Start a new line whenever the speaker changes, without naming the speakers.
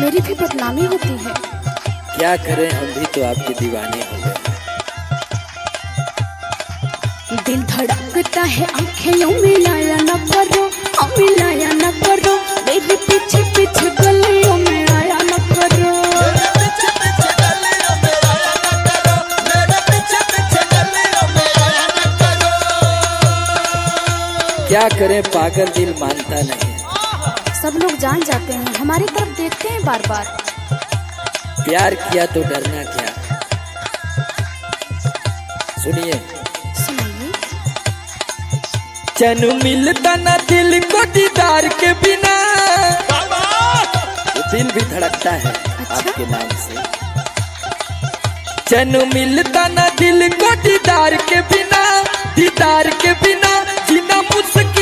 मेरी भी बदनामी होती है।
क्या करें, हम भी तो आपके दीवाने हो गए।
दिल धड़कता है, आंखें यूं मिलाया न करो, मिलाया न करो, मेरे पीछे पीछे गलियों में आया न करो।
क्या करें, पागल दिल मानता नहीं।
सब लोग जान जाते हैं, हमारी तरफ देखते हैं बार बार।
प्यार किया तो डरना क्या। सुनिए, चैन मिलता ना दिल को दीदार के बिना, दिल भी धड़कता है। अच्छा? आपके नाम से चैन मिलता ना दिल को दीदार के बिना, दीदार के बिना जीना मुश्किल